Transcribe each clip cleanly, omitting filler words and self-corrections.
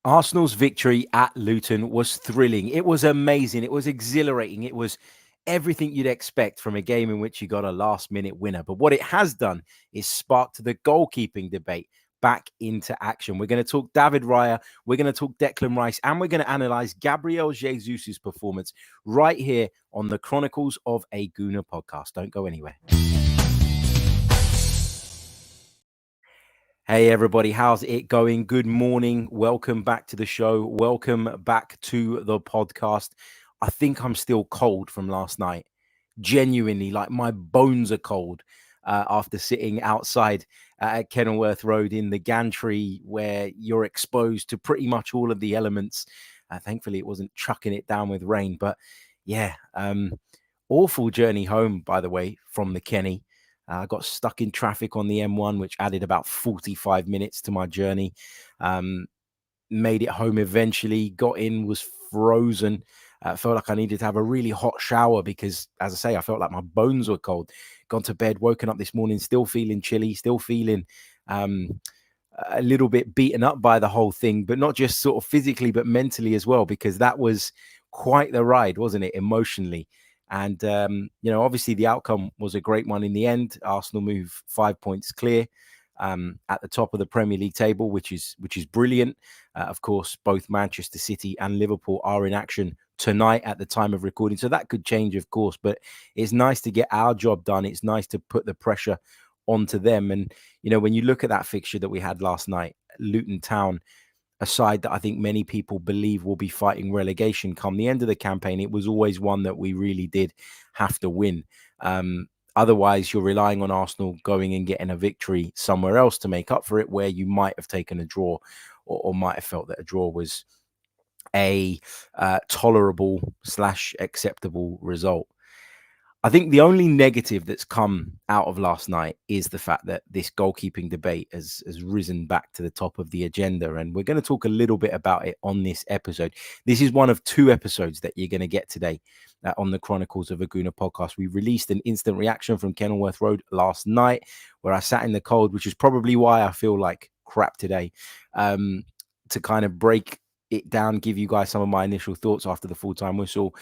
Arsenal's victory at Luton was thrilling. It was amazing. It was exhilarating. It was everything you'd expect from a game in which you got a last-minute winner. But what it has done is sparked the goalkeeping debate back into action. We're going to talk David Raya, we're going to talk Declan Rice, and we're going to analyze Gabriel Jesus' performance right here on the Chronicles of a Gooner podcast. Don't go anywhere. Hey everybody, how's it going? Good morning. Welcome back to the show. Welcome back to the podcast. I think I'm still cold from last night. Genuinely, like my bones are cold after sitting outside at Kenilworth Road in the gantry where you're exposed to pretty much all of the elements. Thankfully, it wasn't chucking it down with rain. But yeah, awful journey home, by the way, from the Kenny. I got stuck in traffic on the M1, which added about 45 minutes to my journey. Made it home eventually, got in, was frozen. Felt like I needed to have a really hot shower because, as I say, I felt like my bones were cold. Gone to bed, woken up this morning, still feeling chilly, still feeling a little bit beaten up by the whole thing, but not just sort of physically, but mentally as well, because that was quite the ride, wasn't it, emotionally? And, obviously the outcome was a great one in the end. Arsenal move 5 points clear at the top of the Premier League table, which is brilliant. Of course, both Manchester City and Liverpool are in action tonight at the time of recording. So that could change, of course, but it's nice to get our job done. It's nice to put the pressure onto them. And, when you look at that fixture that we had last night, Luton Town, a side that I think many people believe will be fighting relegation come the end of the campaign, it was always one that we really did have to win. Otherwise, you're relying on Arsenal going and getting a victory somewhere else to make up for it, where you might have taken a draw or might have felt that a draw was a tolerable / acceptable result. I think the only negative that's come out of last night is the fact that this goalkeeping debate has risen back to the top of the agenda. And we're going to talk a little bit about it on this episode. This is one of two episodes that you're going to get today on the Chronicles of a Gooner podcast. We released an instant reaction from Kenilworth Road last night where I sat in the cold, which is probably why I feel like crap today, to kind of break it down, give you guys some of my initial thoughts after the full-time whistle.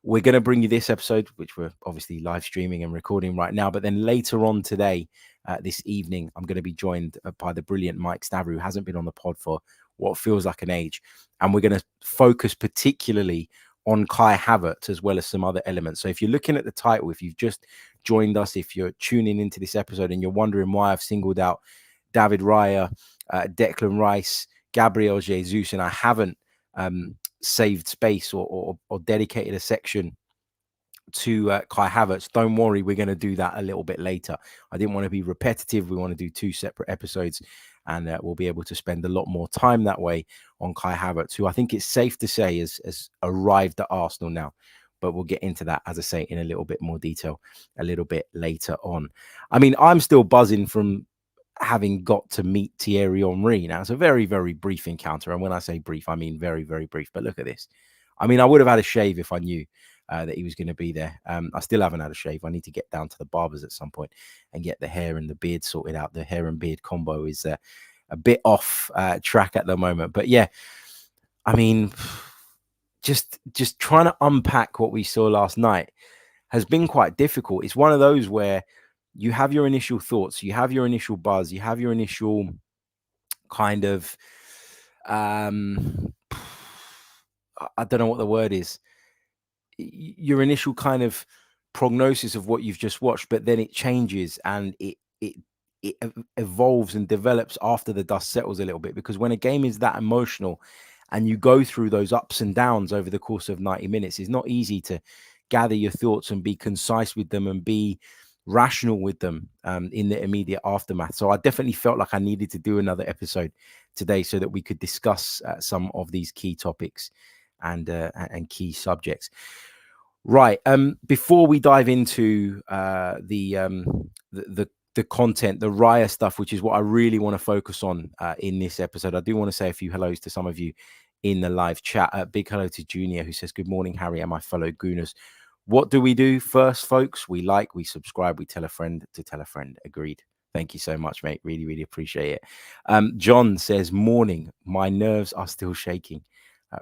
We're going to bring you this episode, which we're obviously live streaming and recording right now. But then later on today, this evening, I'm going to be joined by the brilliant Mike Staver, who hasn't been on the pod for what feels like an age. And we're going to focus particularly on Kai Havertz as well as some other elements. So if you're looking at the title, if you've just joined us, if you're tuning into this episode and you're wondering why I've singled out David Raya, Declan Rice, Gabriel Jesus, and I haven't saved space or dedicated a section to Kai Havertz, don't worry, we're going to do that a little bit later. I didn't want to be repetitive. We want to do two separate episodes, and we'll be able to spend a lot more time that way on Kai Havertz, who I think it's safe to say has arrived at Arsenal now. But we'll get into that, as I say, in a little bit more detail a little bit later on. I mean, I'm still buzzing from having got to meet Thierry Henry. Now, it's a very, very brief encounter. And when I say brief, I mean very, very brief. But look at this. I mean, I would have had a shave if I knew that he was going to be there. I still haven't had a shave. I need to get down to the barbers at some point and get the hair and the beard sorted out. The hair and beard combo is a bit off track at the moment. But yeah, I mean, just trying to unpack what we saw last night has been quite difficult. It's one of those where you have your initial thoughts, you have your initial buzz, you have your initial kind of, I don't know what the word is, your initial kind of prognosis of what you've just watched, but then it changes and it evolves and develops after the dust settles a little bit. Because when a game is that emotional and you go through those ups and downs over the course of 90 minutes, it's not easy to gather your thoughts and be concise with them and be rational with them in the immediate aftermath. So I definitely felt like I needed to do another episode today so that we could discuss some of these key topics and key subjects. Right. Before we dive into the content, the Raya stuff, which is what I really want to focus on in this episode, I do want to say a few hellos to some of you in the live chat. Big hello to Junior, who says, "Good morning, Harry, and my fellow Gooners." What do we do first, folks? We like, we subscribe, we tell a friend to tell a friend. Agreed. Thank you so much, mate. Really, really appreciate it. John says, morning. My nerves are still shaking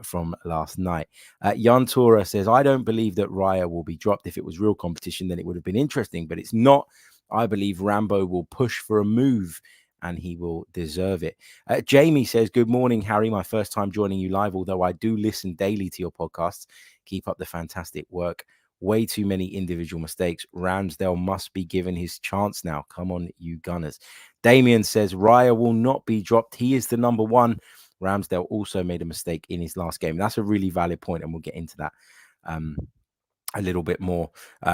from last night. Jan Tora says, I don't believe that Raya will be dropped. If it was real competition, then it would have been interesting, but it's not. I believe Rambo will push for a move and he will deserve it. Jamie says, good morning, Harry. My first time joining you live, although I do listen daily to your podcasts. Keep up the fantastic work. Way too many individual mistakes. Ramsdale must be given his chance now. Come on, you Gunners. Damien says, Raya will not be dropped. He is the number one. Ramsdale also made a mistake in his last game. That's a really valid point, and we'll get into that a little bit more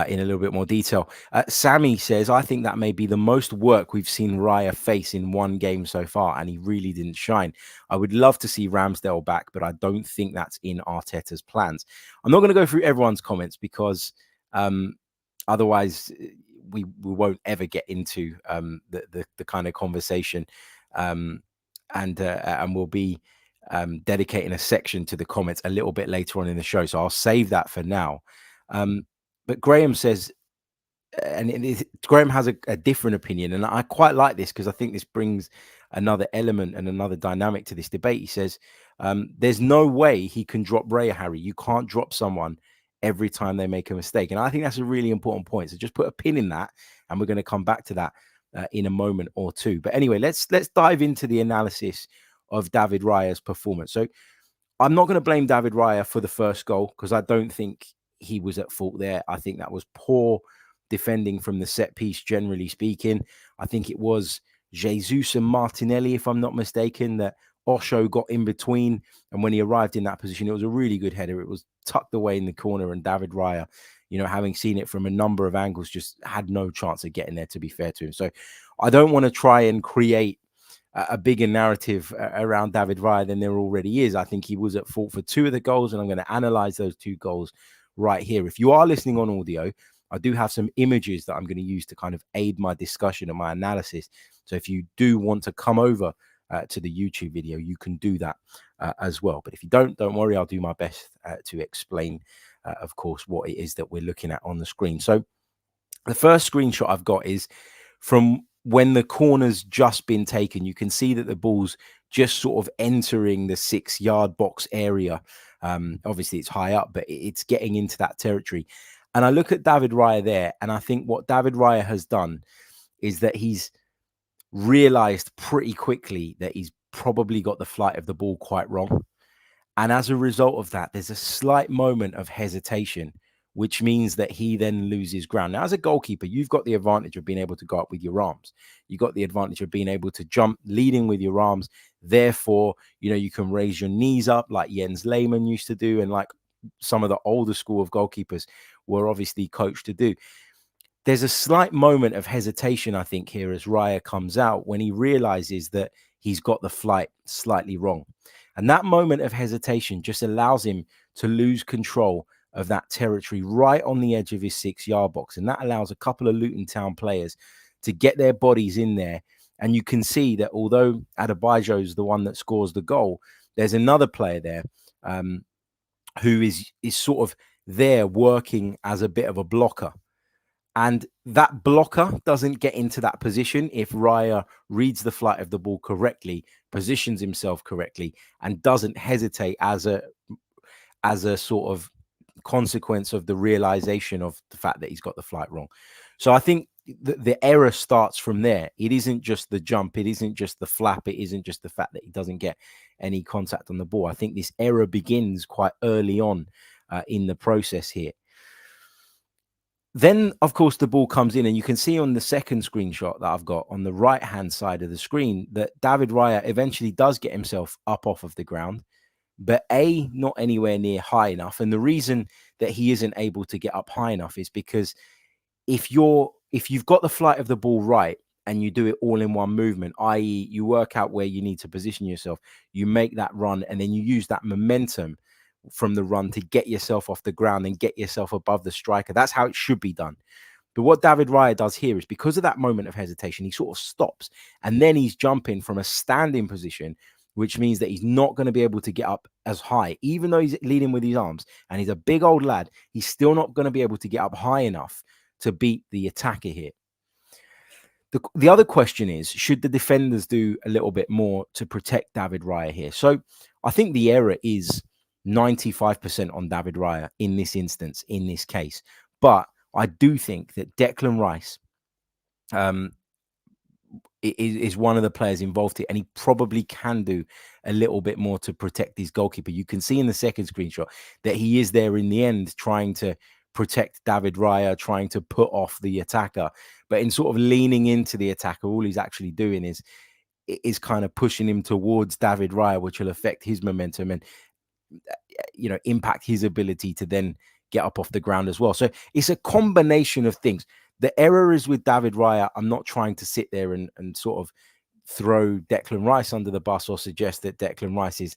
in a little bit more detail. Sammy says, I think that may be the most work we've seen Raya face in one game so far, and he really didn't shine. I would love to see Ramsdale back, but I don't think that's in Arteta's plans. I'm not going to go through everyone's comments because otherwise we won't ever get into the kind of conversation, and we'll be dedicating a section to the comments a little bit later on in the show. So I'll save that for now. But Graham says, Graham has a different opinion, and I quite like this because I think this brings another element and another dynamic to this debate. He says, there's no way he can drop Raya, Harry. You can't drop someone every time they make a mistake. And I think that's a really important point. So just put a pin in that, and we're going to come back to that in a moment or two. But anyway, let's dive into the analysis of David Raya's performance. So I'm not going to blame David Raya for the first goal because I don't think he was at fault there. I think that was poor defending from the set piece, generally speaking. I think it was Jesus and Martinelli, if I'm not mistaken, that Osho got in between. And when he arrived in that position, it was a really good header. It was tucked away in the corner, and David Raya, you know, having seen it from a number of angles, just had no chance of getting there, to be fair to him. So I don't want to try and create a bigger narrative around David Raya than there already is. I think he was at fault for two of the goals, and I'm going to analyze those two goals right here. If you are listening on audio, I do have some images that I'm going to use to kind of aid my discussion and my analysis. So if you do want to come over to the YouTube video, you can do that as well. But if you don't worry, I'll do my best to explain, of course, what it is that we're looking at on the screen. So the first screenshot I've got is from when the corner's just been taken. You can see that the ball's just sort of entering the 6-yard box area. Obviously, it's high up, but it's getting into that territory. And I look at David Raya there, and I think what David Raya has done is that he's realized pretty quickly that he's probably got the flight of the ball quite wrong. And as a result of that, there's a slight moment of hesitation, which means that he then loses ground. Now, as a goalkeeper, you've got the advantage of being able to go up with your arms. You've got the advantage of being able to jump, leading with your arms. Therefore, you know, you can raise your knees up like Jens Lehmann used to do, and like some of the older school of goalkeepers were obviously coached to do. There's a slight moment of hesitation, I think, here as Raya comes out when he realizes that he's got the flight slightly wrong. And that moment of hesitation just allows him to lose control of that territory right on the edge of his 6-yard box. And that allows a couple of Luton Town players to get their bodies in there. And you can see that although Adebayo is the one that scores the goal, there's another player there who is sort of there working as a bit of a blocker. And that blocker doesn't get into that position if Raya reads the flight of the ball correctly, positions himself correctly, and doesn't hesitate as a sort of consequence of the realization of the fact that he's got the flight wrong. So I think the error starts from there. It isn't just the jump. It isn't just the flap. It isn't just the fact that he doesn't get any contact on the ball. I think this error begins quite early on in the process here. Then, of course, the ball comes in, and you can see on the second screenshot that I've got on the right-hand side of the screen that David Raya eventually does get himself up off of the ground, but not anywhere near high enough. And the reason that he isn't able to get up high enough is because if you've got the flight of the ball right and you do it all in one movement, i.e. you work out where you need to position yourself, you make that run, and then you use that momentum from the run to get yourself off the ground and get yourself above the striker. That's how it should be done. But what David Raya does here is because of that moment of hesitation, he sort of stops, and then he's jumping from a standing position, which means that he's not going to be able to get up as high. Even though he's leading with his arms and he's a big old lad, he's still not going to be able to get up high enough to beat the attacker here. The other question is, should the defenders do a little bit more to protect David Raya here? So I think the error is 95% on David Raya in this instance, in this case. But I do think that Declan Rice is one of the players involved here, and he probably can do a little bit more to protect his goalkeeper. You can see in the second screenshot that he is there in the end trying to protect David Raya, trying to put off the attacker, but in sort of leaning into the attacker, all he's actually doing is kind of pushing him towards David Raya, which will affect his momentum and impact his ability to then get up off the ground as well. So it's a combination of things. The error is with David Raya. I'm not trying to sit there and sort of throw Declan Rice under the bus or suggest that Declan Rice is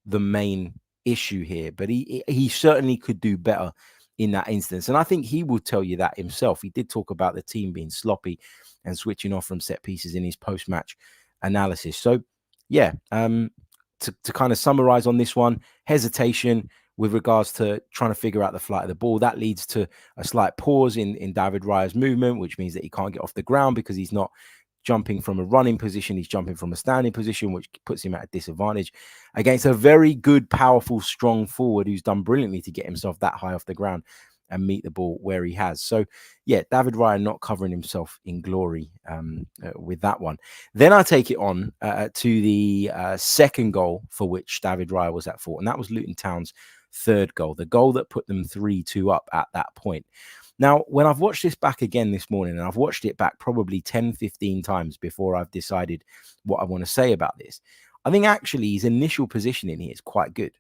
the main issue here, but he certainly could do better in that instance. And I think he will tell you that himself. He did talk about the team being sloppy and switching off from set pieces in his post-match analysis. So yeah, to kind of summarize on this one, hesitation with regards to trying to figure out the flight of the ball. That leads to a slight pause in David Raya's movement, which means that he can't get off the ground because he's not jumping from a running position. He's jumping from a standing position, which puts him at a disadvantage against a very good, powerful, strong forward who's done brilliantly to get himself that high off the ground and meet the ball where he has. So yeah, David Raya not covering himself in glory with that one. Then I take it on to the second goal for which David Raya was at fault, and that was Luton Town's third goal, the goal that put them 3-2 up at that point. Now, when I've watched this back again this morning, and I've watched it back probably 10, 15 times before I've decided what I want to say about this, I think actually his initial positioning here is quite good.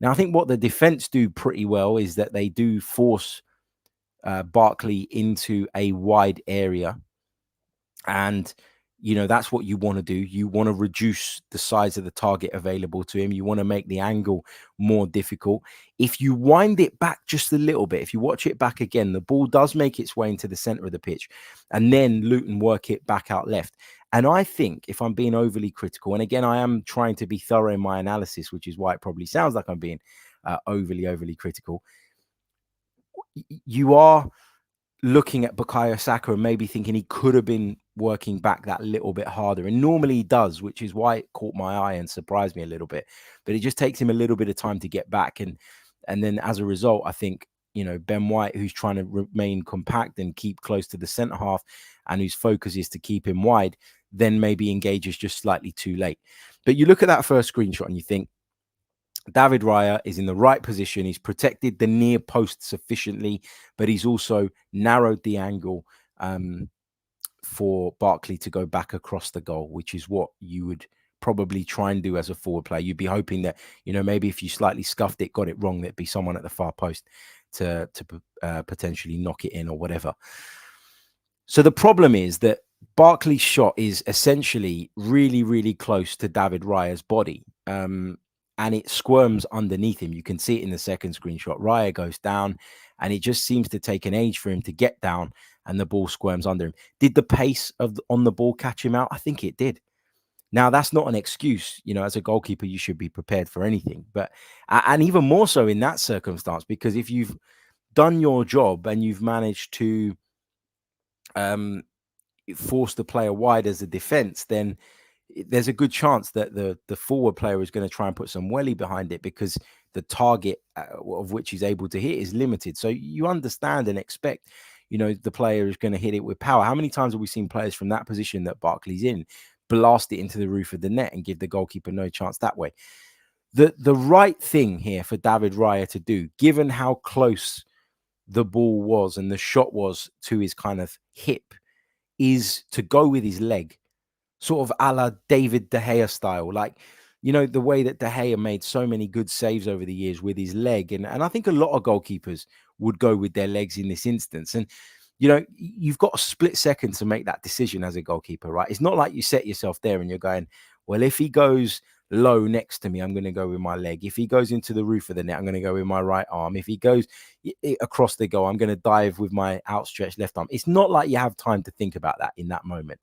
Now, I think what the defense do pretty well is that they do force Barkley into a wide area. And, that's what you want to do. You want to reduce the size of the target available to him. You want to make the angle more difficult. If you wind it back just a little bit, if you watch it back again, the ball does make its way into the center of the pitch. And then Luton work it back out left. And I think, if I'm being overly critical, and again, I am trying to be thorough in my analysis, which is why it probably sounds like I'm being overly critical, you are looking at Bukayo Saka and maybe thinking he could have been working back that little bit harder. And normally he does, which is why it caught my eye and surprised me a little bit. But it just takes him a little bit of time to get back. And then as a result, I think, Ben White, who's trying to remain compact and keep close to the centre half and whose focus is to keep him wide, then maybe engages just slightly too late. But you look at that first screenshot and you think, David Raya is in the right position. He's protected the near post sufficiently, but he's also narrowed the angle for Barkley to go back across the goal, which is what you would probably try and do as a forward player. You'd be hoping that, maybe if you slightly scuffed it, got it wrong, there'd be someone at the far post to potentially knock it in or whatever. So the problem is that Barkley's shot is essentially really, really close to David Raya's body. And it squirms underneath him. You can see it in the second screenshot. Raya goes down, and it just seems to take an age for him to get down, and the ball squirms under him. Did the pace on the ball catch him out? I think it did. Now, that's not an excuse. As a goalkeeper, you should be prepared for anything. But and even more so in that circumstance, because if you've done your job and you've managed to force the player wide as a defense, then there's a good chance that the forward player is going to try and put some welly behind it because the target of which he's able to hit is limited. So you understand and expect, the player is going to hit it with power. How many times have we seen players from that position that Barkley's in blast it into the roof of the net and give the goalkeeper no chance that way? The right thing here for David Raya to do, given how close the ball was and the shot was to his kind of hip, is to go with his leg. Sort of a la David De Gea style, like, the way that De Gea made so many good saves over the years with his leg. And I think a lot of goalkeepers would go with their legs in this instance. And, you've got a split second to make that decision as a goalkeeper, right? It's not like you set yourself there and you're going, well, if he goes low next to me, I'm going to go with my leg. If he goes into the roof of the net, I'm going to go with my right arm. If he goes across the goal, I'm going to dive with my outstretched left arm. It's not like you have time to think about that in that moment.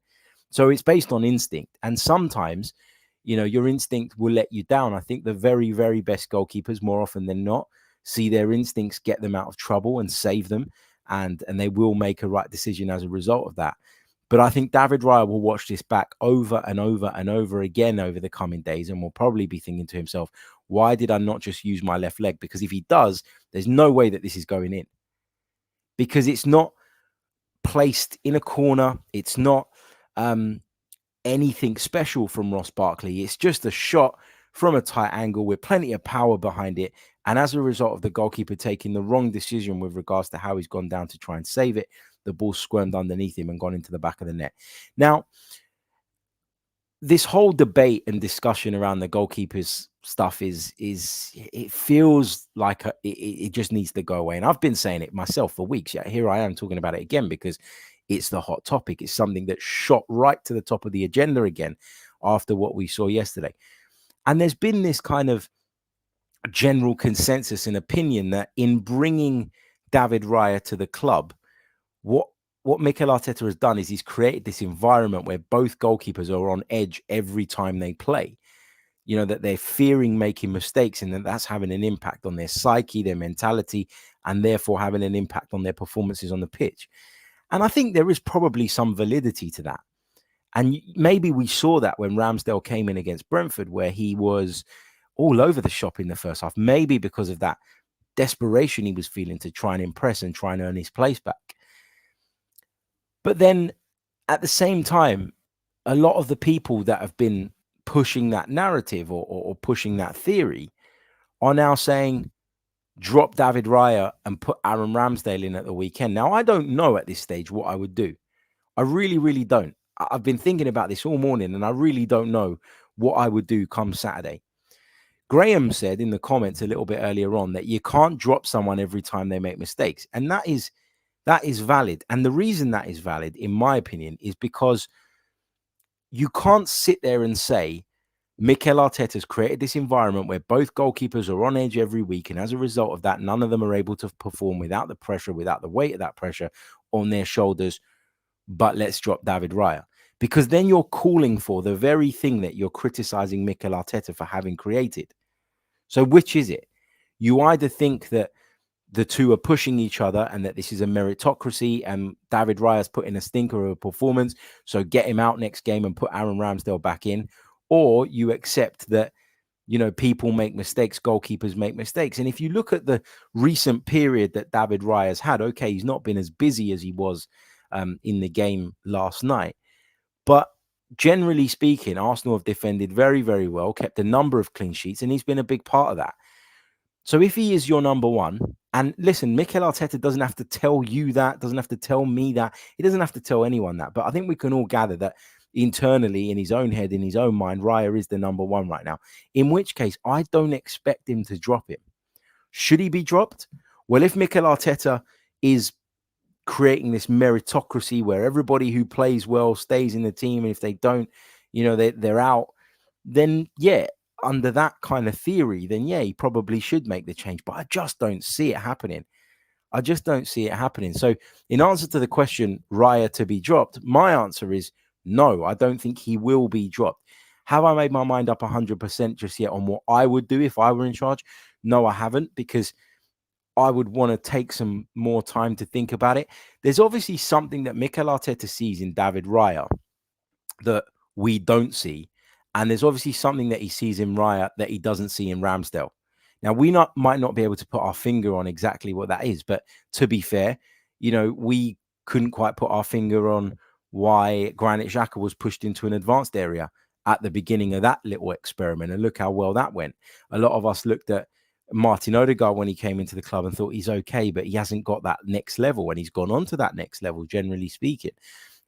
So it's based on instinct. And sometimes, your instinct will let you down. I think the very, very best goalkeepers, more often than not, see their instincts get them out of trouble and save them. And they will make a right decision as a result of that. But I think David Raya will watch this back over and over and over again over the coming days and will probably be thinking to himself, why did I not just use my left leg? Because if he does, there's no way that this is going in, because it's not placed in a corner. It's not anything special from Ross Barkley. It's just a shot from a tight angle with plenty of power behind it. And as a result of the goalkeeper taking the wrong decision with regards to how he's gone down to try and save it, the ball squirmed underneath him and gone into the back of the net. Now, this whole debate and discussion around the goalkeepers stuff is it feels like it just needs to go away. And I've been saying it myself for weeks. Yeah, here I am talking about it again because it's the hot topic. It's something that shot right to the top of the agenda again after what we saw yesterday. And there's been this kind of general consensus and opinion that in bringing David Raya to the club, what Mikel Arteta has done is he's created this environment where both goalkeepers are on edge every time they play. You know, that they're fearing making mistakes, and that's having an impact on their psyche, their mentality, and therefore having an impact on their performances on the pitch. And I think there is probably some validity to that. And maybe we saw that when Ramsdale came in against Brentford, where he was all over the shop in the first half, maybe because of that desperation he was feeling to try and impress and try and earn his place back. But then at the same time, a lot of the people that have been pushing that narrative or pushing that theory are now saying, drop David Raya and put Aaron Ramsdale in at the weekend. Now, I don't know at this stage what I would do. I really, really don't. I've been thinking about this all morning, and I really don't know what I would do come Saturday. Graham said in the comments a little bit earlier on that you can't drop someone every time they make mistakes. And that is valid. And the reason that is valid, in my opinion, is because you can't sit there and say, Mikel Arteta has created this environment where both goalkeepers are on edge every week. And as a result of that, none of them are able to perform without the pressure, without the weight of that pressure on their shoulders. But let's drop David Raya. Because then you're calling for the very thing that you're criticizing Mikel Arteta for having created. So which is it? You either think that the two are pushing each other and that this is a meritocracy and David Raya's put in a stinker of a performance, so get him out next game and put Aaron Ramsdale back in, or you accept that, you know, people make mistakes, goalkeepers make mistakes. And if you look at the recent period that David Raya's had, okay, he's not been as busy as he was in the game last night, but generally speaking, Arsenal have defended very, very well, kept a number of clean sheets, and he's been a big part of that. So if he is your number one, and listen, Mikel Arteta doesn't have to tell you that, doesn't have to tell me that, he doesn't have to tell anyone that, but I think we can all gather that internally, in his own head, in his own mind, Raya is the number one right now, in which case I don't expect him to drop him. Should he be dropped? Well, if Mikel Arteta is creating this meritocracy where everybody who plays well stays in the team, and if they don't, you know, they're out, then yeah, under that kind of theory, then yeah, he probably should make the change. But I just don't see it happening. I just don't see it happening. So in answer to the question, Raya to be dropped, my answer is no, I don't think he will be dropped. Have I made my mind up 100% just yet on what I would do if I were in charge? No, I haven't, because I would want to take some more time to think about it. There's obviously something that Mikel Arteta sees in David Raya that we don't see. And there's obviously something that he sees in Raya that he doesn't see in Ramsdale. Now, we might not be able to put our finger on exactly what that is, but to be fair, you know, we couldn't quite put our finger on why Granit Xhaka was pushed into an advanced area at the beginning of that little experiment. And look how well that went. A lot of us looked at Martin Odegaard when he came into the club and thought he's okay, but he hasn't got that next level, and he's gone on to that next level, generally speaking.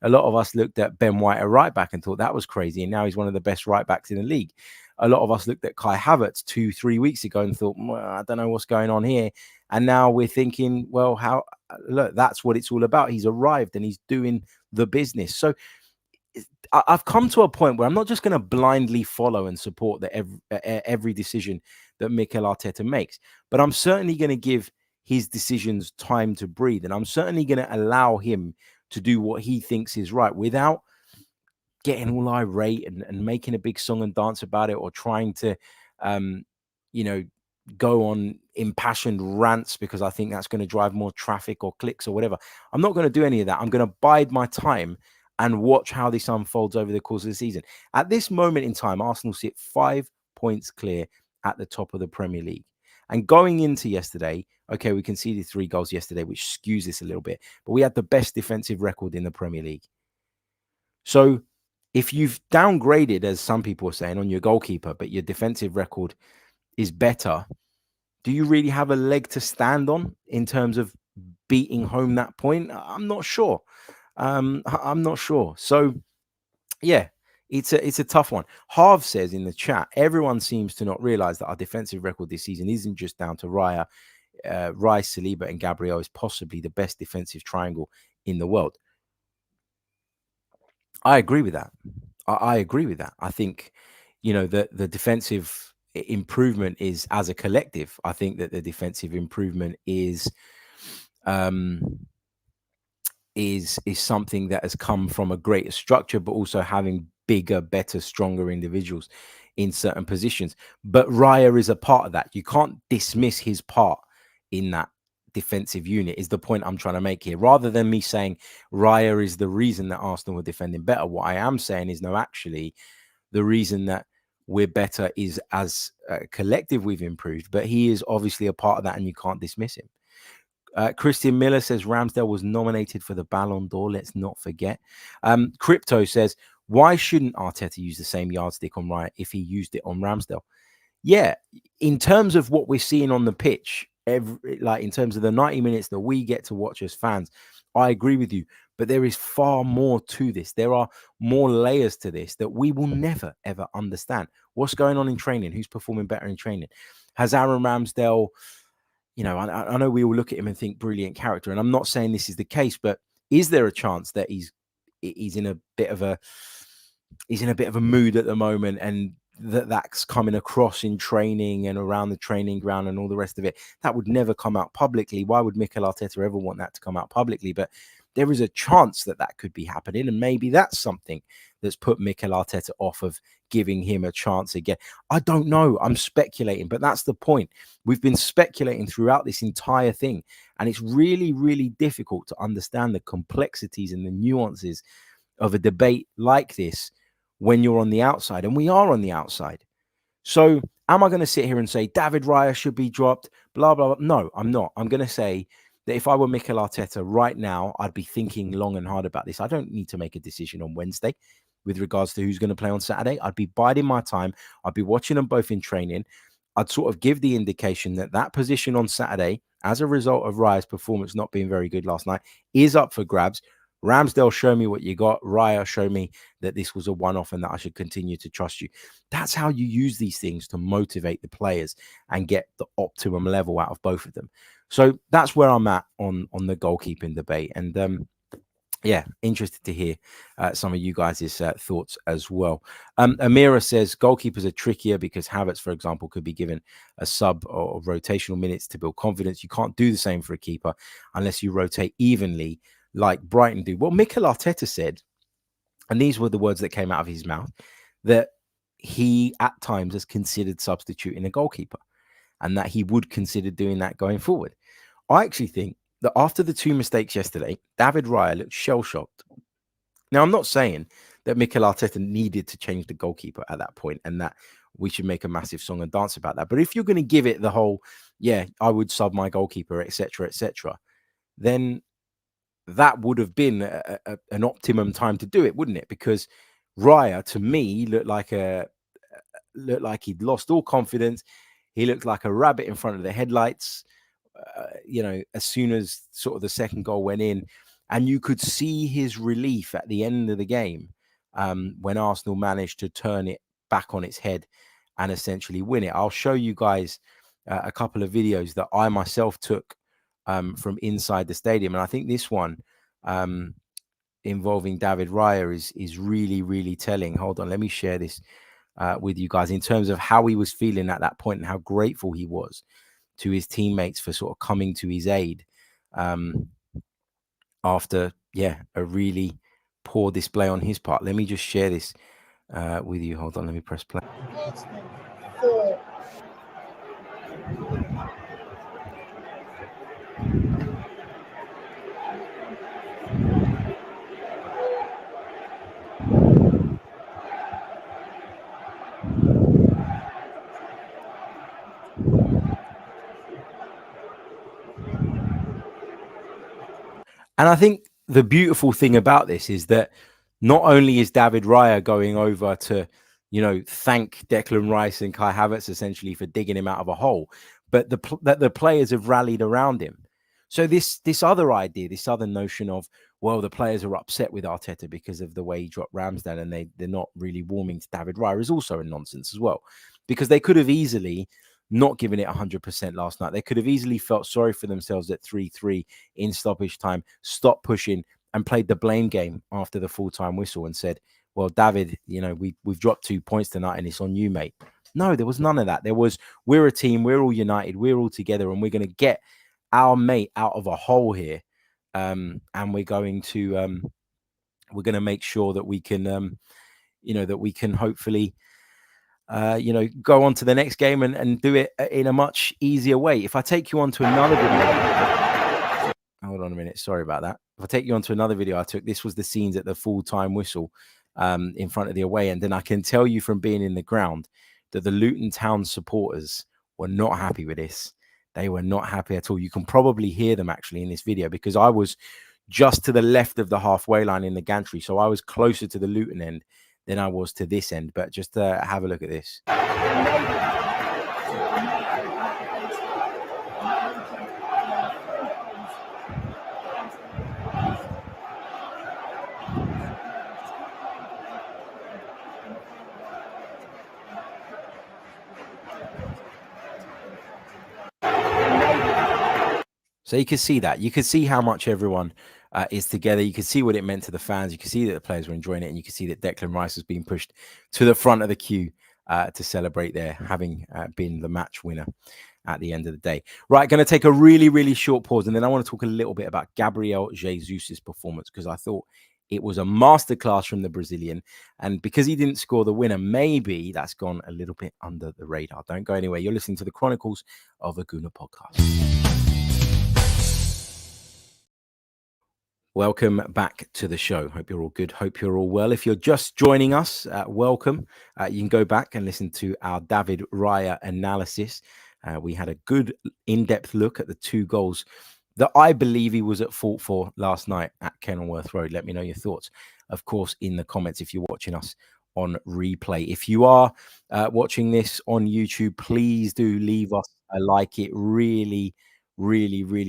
A lot of us looked at Ben White at right back and thought that was crazy, and now he's one of the best right backs in the league. A lot of us looked at Kai Havertz 2-3 weeks ago and thought, well, I don't know what's going on here. And now we're thinking, well, look, that's what it's all about. He's arrived and he's doing the business. So I've come to a point where I'm not just going to blindly follow and support every decision that Mikel Arteta makes, but I'm certainly going to give his decisions time to breathe. And I'm certainly going to allow him to do what he thinks is right without getting all irate and making a big song and dance about it, or trying to, you know, go on impassioned rants because I think that's going to drive more traffic or clicks or whatever. I'm not going to do any of that. I'm going to bide my time and watch how this unfolds over the course of the season. At this moment in time, Arsenal sit 5 points clear at the top of the Premier League. And going into yesterday, okay, we conceded 3 goals yesterday, which skews this a little bit, but we had the best defensive record in the Premier League. So if you've downgraded, as some people are saying, on your goalkeeper, but your defensive record is better, do you really have a leg to stand on in terms of beating home that point? I'm not sure. I'm not sure. So yeah, it's a tough one. Harv says in the chat, everyone seems to not realize that our defensive record this season isn't just down to Raya. Rice, Saliba, and Gabriel is possibly the best defensive triangle in the world. I agree with that. I agree with that. I think, the defensive improvement is as a collective. I think that the defensive improvement is something that has come from a greater structure, but also having bigger, better, stronger individuals in certain positions. But Raya is a part of that. You can't dismiss his part in that defensive unit, is the point I'm trying to make here. Rather than me saying Raya is the reason that Arsenal were defending better, what I am saying is, no, actually, the reason that we're better is as a collective we've improved, but he is obviously a part of that, and you can't dismiss him. Christian Miller says Ramsdale was nominated for the Ballon d'Or. Let's not forget. Crypto says, why shouldn't Arteta use the same yardstick on Raya if he used it on Ramsdale? Yeah, in terms of what we're seeing on the pitch, in terms of the 90 minutes that we get to watch as fans, I agree with you. But there is far more to this. There are more layers to this that we will never, ever understand. What's going on in training? Who's performing better in training? Has Aaron Ramsdale... I know we all look at him and think brilliant character, and I'm not saying this is the case, but is there a chance that he's in a bit of a mood at the moment, and that's coming across in training and around the training ground and all the rest of it? That would never come out publicly. Why would Mikel Arteta ever want that to come out publicly? But there is a chance that could be happening, and maybe that's something that's put Mikel Arteta off of giving him a chance again. I don't know. I'm speculating, but that's the point. We've been speculating throughout this entire thing, and it's really, really difficult to understand the complexities and the nuances of a debate like this when you're on the outside, and we are on the outside. So am I going to sit here and say David Raya should be dropped, blah, blah, blah? No, I'm not. I'm going to say that if I were Mikel Arteta right now, I'd be thinking long and hard about this. I don't need to make a decision on Wednesday with regards to who's going to play on Saturday. I'd be biding my time. I'd be watching them both in training. I'd sort of give the indication that position on Saturday, as a result of Raya's performance not being very good last night, is up for grabs. Ramsdale, show me what you got. Raya, show me that this was a one-off and that I should continue to trust you. That's how you use these things to motivate the players and get the optimum level out of both of them. So that's where I'm at on the goalkeeping debate. And interested to hear some of you guys' thoughts as well. Amira says goalkeepers are trickier because Havertz, for example, could be given a sub or rotational minutes to build confidence. You can't do the same for a keeper unless you rotate evenly like Brighton do. Well, Mikel Arteta said, and these were the words that came out of his mouth, that he at times has considered substituting a goalkeeper and that he would consider doing that going forward. I actually think that after the 2 mistakes yesterday, David Raya looked shell-shocked. Now, I'm not saying that Mikel Arteta needed to change the goalkeeper at that point and that we should make a massive song and dance about that. But if you're going to give it the whole, I would sub my goalkeeper, etc., then that would have been an optimum time to do it, wouldn't it? Because Raya, to me, looked like he'd lost all confidence. He looked like a rabbit in front of the headlights. As soon as sort of the second goal went in, and you could see his relief at the end of the game when Arsenal managed to turn it back on its head and essentially win it. I'll show you guys a couple of videos that I myself took from inside the stadium, and I think this one involving David Raya is really, really telling. Hold on, let me share this with you guys in terms of how he was feeling at that point and how grateful he was to his teammates for sort of coming to his aid after, a really poor display on his part. Let me just share this with you. Hold on, let me press play. And I think the beautiful thing about this is that not only is David Raya going over to, thank Declan Rice and Kai Havertz essentially for digging him out of a hole, but that the players have rallied around him. So this other idea, this other notion of, well, the players are upset with Arteta because of the way he dropped Ramsdale and they're not really warming to David Raya is also a nonsense as well, because they could have easily not given it 100% last night. They could have easily felt sorry for themselves at 3-3 in stoppage time, stopped pushing and played the blame game after the full-time whistle and said, well, David, we've dropped 2 points tonight and it's on you, mate. No, there was none of that. There was, we're a team, we're all united, we're all together, and we're going to get our mate out of a hole here. And we're going to make sure that we can, that we can hopefully, go on to the next game and do it in a much easier way. If I take you on to another video, hold on a minute, sorry about that. If I take you on to another video I took, this was the scenes at the full-time whistle in front of the away end, and I can tell you from being in the ground that the Luton Town supporters were not happy with this. They were not happy at all. You can probably hear them actually in this video because I was just to the left of the halfway line in the gantry, so I was closer to the Luton end than I was to this end. But just have a look at this. So you can see that. You can see how much everyone is together. You can see what it meant to the fans. You can see that the players were enjoying it. And you can see that Declan Rice was being pushed to the front of the queue to celebrate there, having been the match winner at the end of the day. Right, going to take a really, really short pause. And then I want to talk a little bit about Gabriel Jesus' performance, because I thought it was a masterclass from the Brazilian. And because he didn't score the winner, maybe that's gone a little bit under the radar. Don't go anywhere. You're listening to the Chronicles of a Gooner podcast. Welcome back to the show. Hope you're all good. Hope you're all well. If you're just joining us, welcome. You can go back and listen to our David Raya analysis. We had a good in-depth look at the 2 goals that I believe he was at fault for last night at Kenilworth Road. Let me know your thoughts, of course, in the comments if you're watching us on replay. If you are watching this on YouTube, please do leave us a like. It really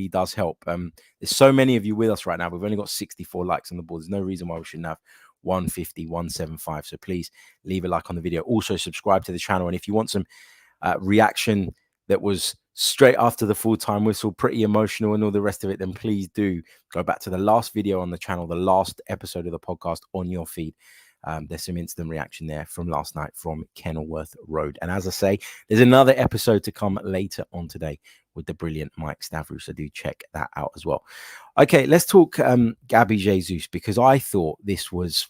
does help. There's so many of you with us right now. We've only got 64 likes on the board. There's no reason why we shouldn't have 150, 175. So please leave a like on the video. Also subscribe to the channel. And if you want some reaction that was straight after the full-time whistle, pretty emotional and all the rest of it, then please do go back to the last video on the channel, the last episode of the podcast on your feed. There's some instant reaction there from last night from Kenilworth Road. And as I say, there's another episode to come later on today with the brilliant Mike Stavrou. So do check that out as well. Okay, let's talk Gabi Jesus, because I thought this was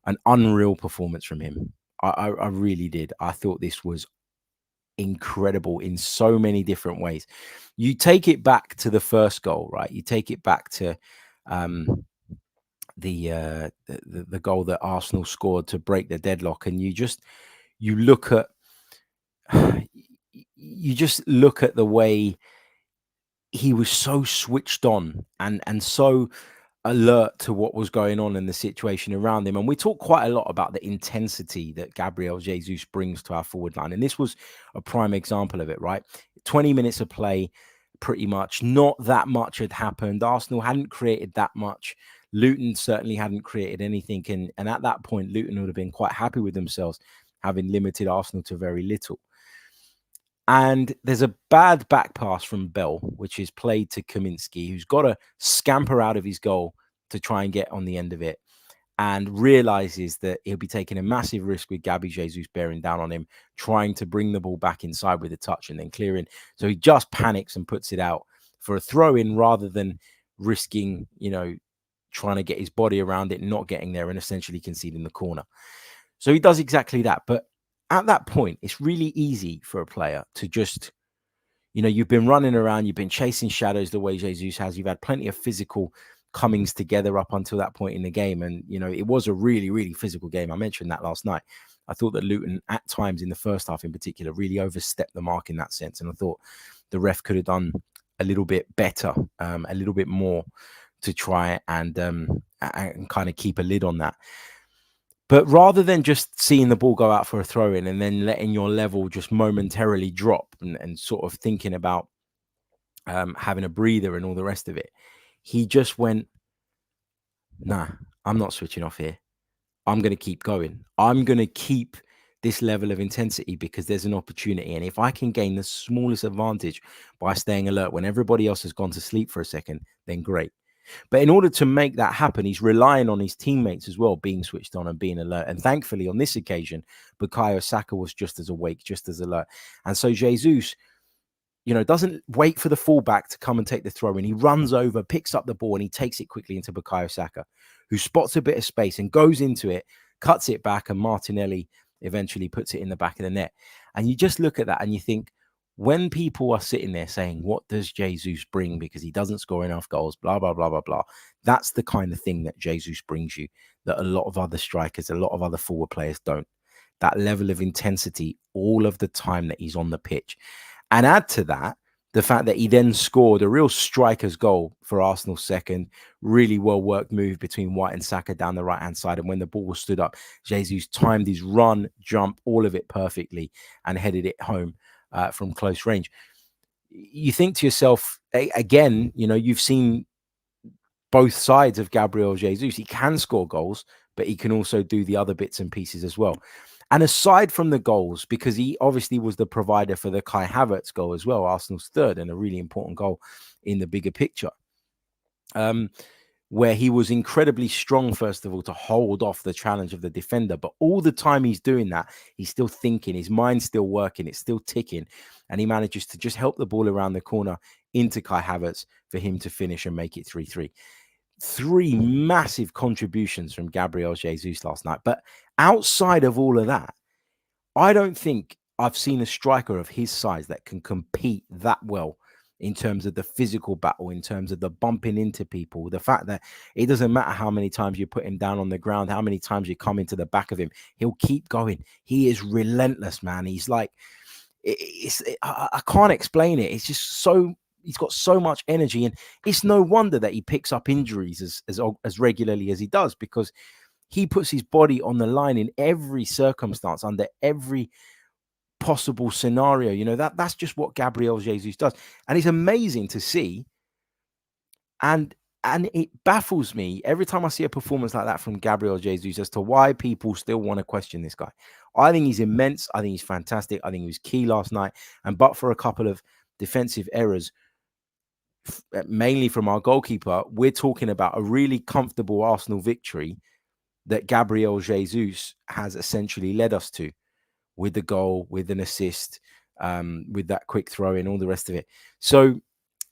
an unreal performance from him. I really did. I thought this was incredible in so many different ways. You take it back to the first goal, right? You take it back to the goal that Arsenal scored to break the deadlock, and you look at the way he was so switched on and so alert to what was going on in the situation around him. And we talk quite a lot about the intensity that Gabriel Jesus brings to our forward line, and this was a prime example of it, right? 20 minutes of play, pretty much not that much had happened. Arsenal hadn't created that much. Luton certainly hadn't created anything, and at that point Luton would have been quite happy with themselves, having limited Arsenal to very little. And there's a bad back pass from Bell, which is played to Kaminski, who's got to scamper out of his goal to try and get on the end of it, and realizes that he'll be taking a massive risk with Gabi Jesus bearing down on him, trying to bring the ball back inside with a touch and then clearing. So he just panics and puts it out for a throw-in rather than risking, trying to get his body around it, not getting there, and essentially conceding the corner. So he does exactly that. But at that point, it's really easy for a player to just, you've been running around, you've been chasing shadows the way Jesus has. You've had plenty of physical comings together up until that point in the game. And, it was a really, really physical game. I mentioned that last night. I thought that Luton at times in the first half in particular really overstepped the mark in that sense. And I thought the ref could have done a little bit better, a little bit more to try and kind of keep a lid on that. But rather than just seeing the ball go out for a throw in and then letting your level just momentarily drop and sort of thinking about having a breather and all the rest of it, he just went, nah, I'm not switching off here. I'm going to keep going. I'm going to keep this level of intensity because there's an opportunity. And if I can gain the smallest advantage by staying alert when everybody else has gone to sleep for a second, then great. But in order to make that happen, he's relying on his teammates as well, being switched on and being alert. And thankfully, on this occasion, Bukayo Saka was just as awake, just as alert. And so Jesus, doesn't wait for the fullback to come and take the throw in. He runs over, picks up the ball, and he takes it quickly into Bukayo Saka, who spots a bit of space and goes into it, cuts it back, and Martinelli eventually puts it in the back of the net. And you just look at that and you think, when people are sitting there saying, what does Jesus bring because he doesn't score enough goals, blah, blah, blah, blah, blah. That's the kind of thing that Jesus brings you that a lot of other strikers, a lot of other forward players don't. That level of intensity all of the time that he's on the pitch. And add to that, the fact that he then scored a real striker's goal for Arsenal's second, really well-worked move between White and Saka down the right-hand side. And when the ball was stood up, Jesus timed his run, jump, all of it perfectly and headed it home from close range. You think to yourself, again, you've seen both sides of Gabriel Jesus. He can score goals, but he can also do the other bits and pieces as well. And aside from the goals, because he obviously was the provider for the Kai Havertz goal as well, Arsenal's third and a really important goal in the bigger picture, where he was incredibly strong, first of all, to hold off the challenge of the defender. But all the time he's doing that, he's still thinking, his mind's still working, it's still ticking. And he manages to just help the ball around the corner into Kai Havertz for him to finish and make it 3-3. Three massive contributions from Gabriel Jesus last night. But outside of all of that, I don't think I've seen a striker of his size that can compete that well in terms of the physical battle, in terms of the bumping into people, the fact that it doesn't matter how many times you put him down on the ground, how many times you come into the back of him, he'll keep going. He is relentless, man. He's like, I can't explain it. It's just so... He's got so much energy, and it's no wonder that he picks up injuries as regularly as he does, because he puts his body on the line in every circumstance, under every possible scenario. That's just what Gabriel Jesus does, and it's amazing to see. And it baffles me every time I see a performance like that from Gabriel Jesus as to why people still want to question this guy. I think he's immense. I think he's fantastic. I think he was key last night, and but for a couple of defensive errors, mainly from our goalkeeper, we're talking about a really comfortable Arsenal victory that Gabriel Jesus has essentially led us to, with the goal, with an assist, with that quick throw in, all the rest of it. So,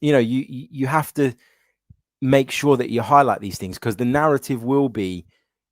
you have to make sure that you highlight these things, because the narrative will be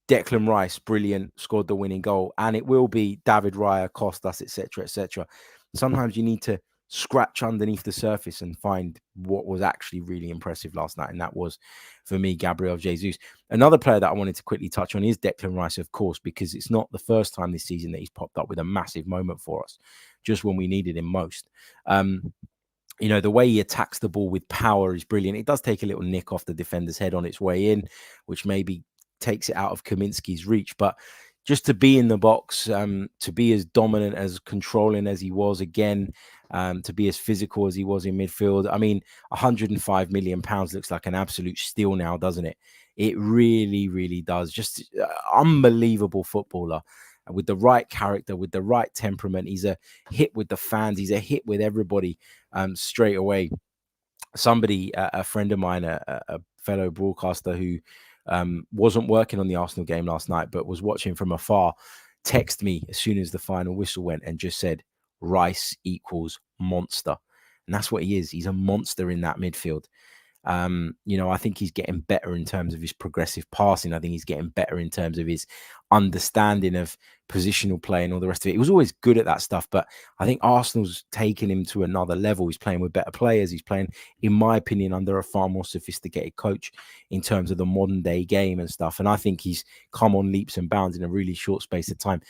Declan Rice, brilliant, scored the winning goal, and it will be David Raya, cost us, etc., etc. Sometimes you need to scratch underneath the surface and find what was actually really impressive last night, and that was, for me, Gabriel Jesus. Another player that I wanted to quickly touch on is Declan Rice, of course, because it's not the first time this season that he's popped up with a massive moment for us, just when we needed him most. The way he attacks the ball with power is brilliant. It does take a little nick off the defender's head on its way in, which maybe takes it out of Kaminsky's reach, but just to be in the box, to be as dominant, as controlling as he was again, to be as physical as he was in midfield. I mean, 105 million pounds looks like an absolute steal now, doesn't it? It really, really does. Just unbelievable footballer with the right character, with the right temperament. He's a hit with the fans. He's a hit with everybody straight away. Somebody, a friend of mine, a fellow broadcaster who wasn't working on the Arsenal game last night, but was watching from afar, text me as soon as the final whistle went and just said, Rice equals monster. And that's what he is. He's a monster in that midfield. I think he's getting better in terms of his progressive passing. I think he's getting better in terms of his understanding of positional play and all the rest of it. He was always good at that stuff, but I think Arsenal's taken him to another level. He's playing with better players. He's playing, in my opinion, under a far more sophisticated coach in terms of the modern day game and stuff. And I think he's come on leaps and bounds in a really short space of time.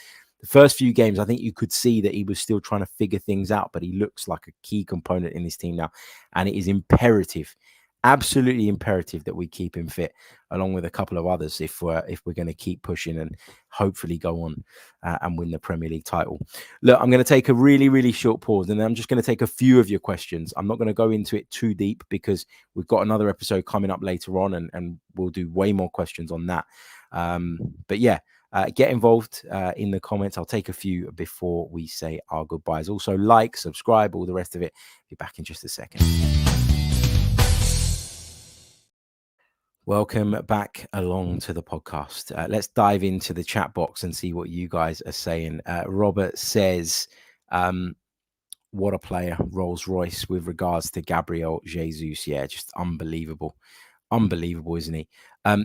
The first few games, I think you could see that he was still trying to figure things out, but he looks like a key component in this team now. And it is imperative absolutely imperative that we keep him fit, along with a couple of others, if we're going to keep pushing and hopefully go on and win the Premier League title. Look, I'm going to take a really, really short pause, and then I'm just going to take a few of your questions. I'm not going to go into it too deep because we've got another episode coming up later on, and we'll do way more questions on that. But yeah, get involved in the comments. I'll take a few before we say our goodbyes. Also, like, subscribe, all the rest of it. Be back in just a second. Welcome back along to the podcast. Let's dive into the chat box and see what you guys are saying. Robert says, what a player, Rolls Royce, with regards to Gabriel Jesus. Yeah, just unbelievable. Unbelievable, isn't he?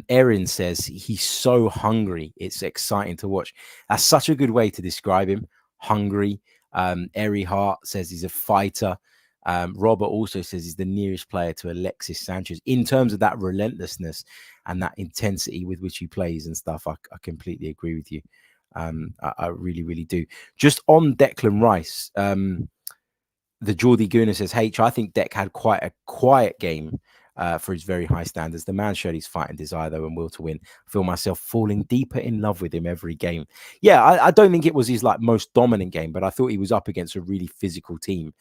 Aaron says he's so hungry. It's exciting to watch. That's such a good way to describe him. Hungry. Eri Hart says he's a fighter. Robert also says he's the nearest player to Alexis Sanchez in terms of that relentlessness and that intensity with which he plays and stuff. I completely agree with you. I really, really do. Just on Declan Rice, the Geordie Gooner says, H, I think Dec had quite a quiet game for his very high standards. The man showed his fighting desire, though, and will to win. I feel myself falling deeper in love with him every game. Yeah, I don't think it was his most dominant game, but I thought he was up against a really physical team.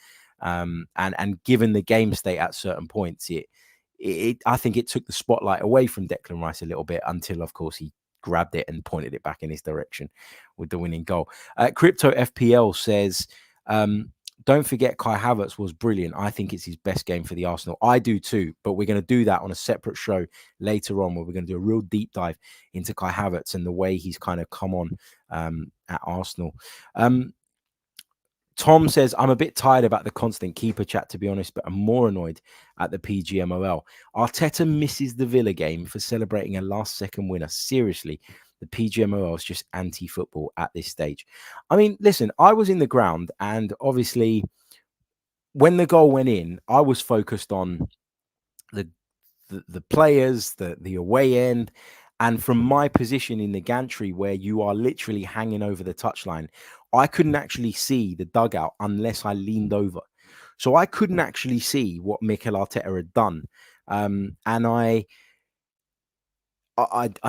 And given the game state at certain points, I think it took the spotlight away from Declan Rice a little bit until, of course, he grabbed it and pointed it back in his direction with the winning goal. Crypto FPL says, don't forget Kai Havertz was brilliant. I think it's his best game for the Arsenal. I do too, but we're going to do that on a separate show later on, where we're going to do a real deep dive into Kai Havertz and the way he's kind of come on at Arsenal. Tom says, I'm a bit tired about the constant keeper chat, to be honest, but I'm more annoyed at the PGMOL. Arteta misses the Villa game for celebrating a last-second winner. Seriously, the PGMOL is just anti-football at this stage. I mean, listen, I was in the ground, and obviously when the goal went in, I was focused on the players, the away end. And from my position in the gantry, where you are literally hanging over the touchline, I couldn't actually see the dugout unless I leaned over. So I couldn't actually see what Mikel Arteta had done. And I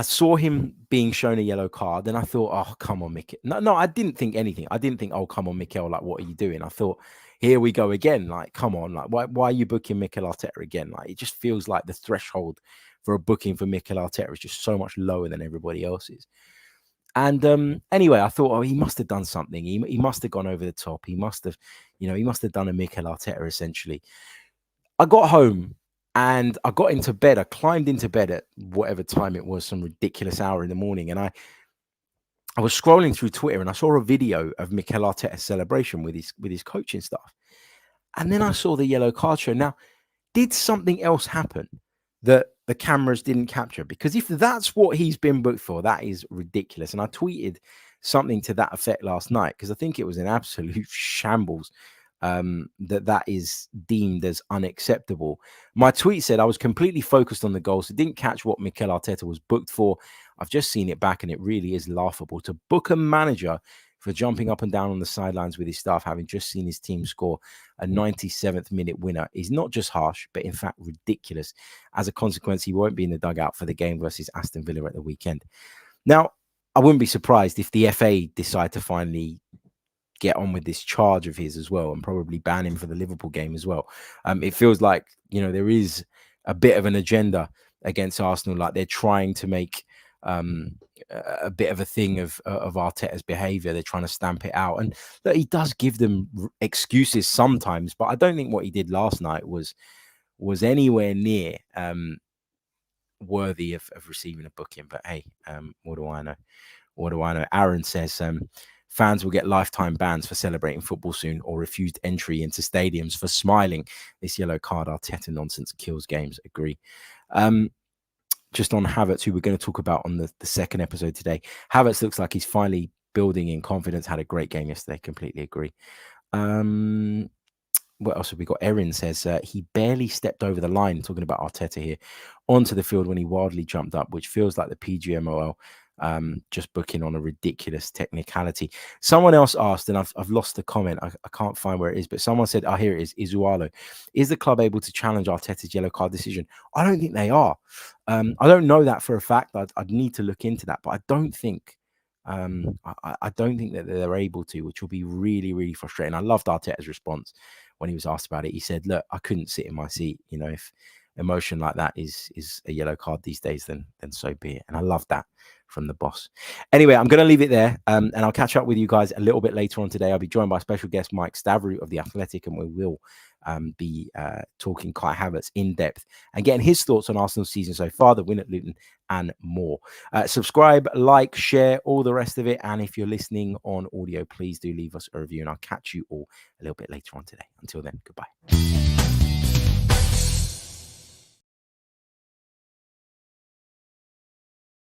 saw him being shown a yellow card, and I thought, oh, come on, Mikel. No, I didn't think anything. I didn't think, oh, come on, Mikel, what are you doing? I thought, here we go again. Come on, why are you booking Mikel Arteta again? It just feels like the threshold for a booking for Mikel Arteta is just so much lower than everybody else's. And anyway, I thought, oh, he must have done something. He must have gone over the top. He must have, he must have done a Mikel Arteta essentially. I got home and I got into bed. I climbed into bed at whatever time it was, some ridiculous hour in the morning, and I was scrolling through Twitter and I saw a video of Mikel Arteta's celebration with his coaching staff. And then I saw the yellow card show. Now, did something else happen that the cameras didn't capture? Because if that's what he's been booked for, that is ridiculous. And I tweeted something to that effect last night because I think it was an absolute shambles that is deemed as unacceptable. My tweet said I was completely focused on the goal, so didn't catch what Mikel Arteta was booked for. I've just seen it back, and it really is laughable to book a manager for jumping up and down on the sidelines with his staff, having just seen his team score a 97th minute winner, is not just harsh, but in fact ridiculous. As a consequence, he won't be in the dugout for the game versus Aston Villa at the weekend. Now, I wouldn't be surprised if the FA decide to finally get on with this charge of his as well, and probably ban him for the Liverpool game as well. It feels like, there is a bit of an agenda against Arsenal, like they're trying to make a bit of a thing of Arteta's behavior. They're trying to stamp it out, and look, he does give them excuses sometimes, but I don't think what he did last night was anywhere near worthy of receiving a booking. But hey, what do I know? What do I know? Aaron says fans will get lifetime bans for celebrating football soon, or refused entry into stadiums for smiling. This yellow card Arteta nonsense kills games. Agree. Just on Havertz, who we're going to talk about on the second episode today. Havertz looks like he's finally building in confidence. Had a great game yesterday. Completely agree. What else have we got? Erin says he barely stepped over the line, talking about Arteta here, onto the field when he wildly jumped up, which feels like the PGMOL just booking on a ridiculous technicality. Someone else asked, and I've lost the comment. I can't find where it is, but someone said, here it is, Izualo. Is the club able to challenge Arteta's yellow card decision? I don't think they are. I don't know that for a fact. I'd need to look into that, but I don't think I don't think that they're able to, which will be really, really frustrating. I loved Arteta's response when he was asked about it. He said, look, I couldn't sit in my seat. You know, if emotion like that is a yellow card these days, then so be it. And I love that from the boss. Anyway, I'm going to leave it there, and I'll catch up with you guys a little bit later on today. I'll be joined by special guest Mike Stavrou of The Athletic, and we will be talking Kai Havertz in depth and getting his thoughts on Arsenal's season so far, the win at Luton, and more. Subscribe, like, share, all the rest of it. And if you're listening on audio, please do leave us a review, and I'll catch you all a little bit later on today. Until then, goodbye.